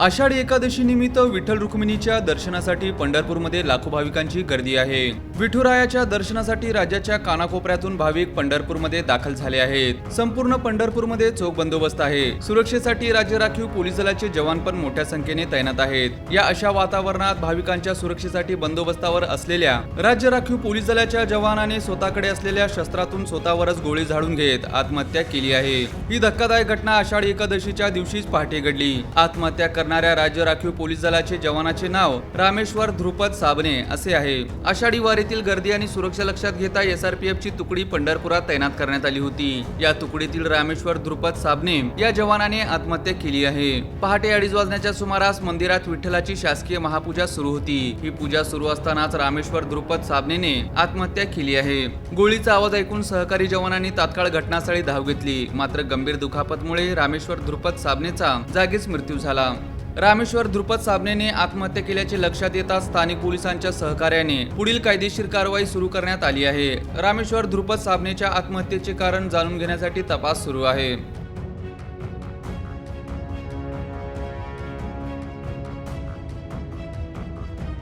आषाढी एकादशी निमित्त विठ्ठल रुक्मिणीच्या दर्शनासाठी पंढरपूरमध्ये लाखो भाविकांची गर्दी आहे। विठुरायाच्या दर्शनासाठी राज्याच्या कानाकोपऱ्यातून भाविक पंढरपूरमध्ये दाखल झाले आहेत। संपूर्ण पंढरपूरमध्ये चोख बंदोबस्त आहे। सुरक्षेसाठी राज्य राखीव पोलीस दलाचे जवान पण मोठ्या संख्येने तैनात आहेत। या अशा वातावरणात भाविकांच्या सुरक्षेसाठी बंदोबस्तावर असलेल्या राज्य राखीव पोलीस दलाच्या जवानाने स्वतःकडे असलेल्या शस्त्रातून स्वतःवरच गोळी झाडून घेत आत्महत्या केली आहे। ही धक्कादायक घटना आषाढी एकादशीच्या दिवशीच पहाटे घडली। आत्महत्या करणाऱ्या राज्य राखीव पोलीस दलाचे जवानाचे नाव रामेश्वर ध्रुपद साबणे असे आहे। आषाढी वारीतील गर्दी आणि सुरक्षा लक्षात घेता SRPF ची तुकडी पंढरपुरात तैनात करण्यात आली होती। या तुकडीतील रामेश्वर ध्रुपद साबणे या जवानाने आत्महत्या केली आहे। पहाटे 2:30 वाजण्याच्या सुमारास मंदिरात विठ्ठलाची शासकीय महापूजा सुरू होती। ही पूजा सुरू असतानाच रामेश्वर ध्रुपद साबणेने आत्महत्या केली आहे। गोळीचा आवाज ऐकून सहकारी जवानांनी तात्काळ घटनास्थळी धाव घेतली, मात्र गंभीर दुखापतमुळे रामेश्वर ध्रुपद साबणेचा जागीच मृत्यू झाला। रामेश्वर ध्रुपद साबणेने आत्महत्या केल्याचे लक्षात येताच स्थानिक पोलिसांच्या सहकार्याने पुढील कायदेशीर कारवाई सुरू करण्यात आली आहे। रामेश्वर ध्रुपद साबणेच्या आत्महत्येचे कारण जाणून घेण्यासाठी तपास सुरू आहे।